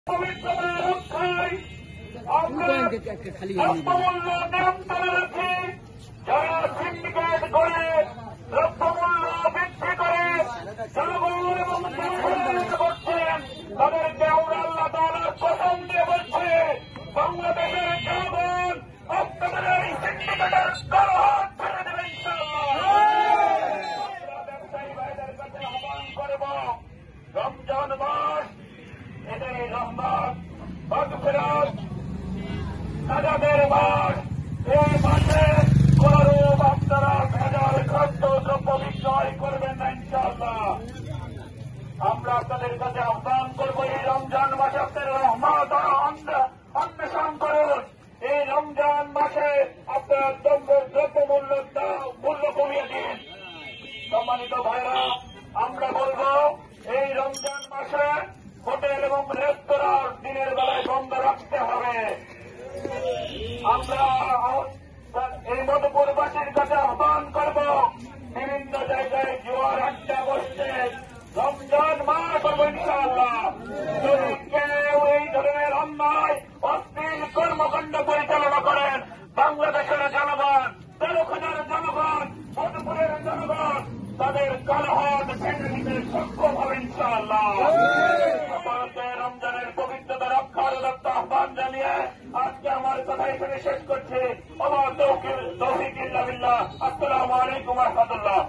পবিত্রতা রক্ষায় আমরা দ্রব্যমূল্য নিয়ন্ত্রণে রাখি। যারা সিন্ডিকেট করে দ্রব্যমূল্য বৃদ্ধি করে জনগণ এবং করছেন, তাদেরকে আমরা আল্লাহ তাআলার কসম দিয়ে বলছে, বাংলাদেশের জনগণ আপনাদের এই সিন্ডিকেটের কালো হাত ছেড়ে দেবে ইনশাআল্লাহ। আমরা ব্যবসায়ী ভাইদের কাছে আহ্বান করব, রমজান মাস এদের রহমত মাগফিরাত নাজাতের মাস। এই মাসে কোনরূপ আপনারা ভেজাল খাদ্য দ্রব্য বিক্রয় করবেন না ইনশাআল্লাহ। আমরা আপনাদের কাছে আহ্বান করব, এই রমজান মাসে আপনার রহমত অন্বেষণ করুন। এই রমজান মাসে আপনার দ্রব্য মূল্য কমিয়ে দিন। সম্মানিত ভাইরা, আমরা বলব এই রমজান মাসে হোটেল এবং রেস্তোরাঁ দিনের বেলায় বন্ধ রাখতে হবে। আমরা এই মধুপুরবাসীর কাছে আহ্বান করব, বিভিন্ন জায়গায় জোয়ার আড্ডা বসছে, রমজান মাস করব ইনশাআল্লাহ। যদি কেউ এই ধরনের অন্যায় অশ্লীল কর্মকাণ্ড পরিচালনা করেন, বাংলাদেশের জনগণ, তেরোখানার জনগণ, মধুপুরের জনগণ তাদের কালো হাত ছেড়ে দিতে সক্ষম হবে ইনশাআল্লাহ। রমজানের পবিত্রতা রক্ষার দত্ত আহ্বান জানিয়ে আজকে আমার কথা এখানে শেষ করছি। আমার তৌফিক ইল্লা বিল্লাহ। আসসালামু আলাইকুম ওয়া রাহমাতুল্লাহ।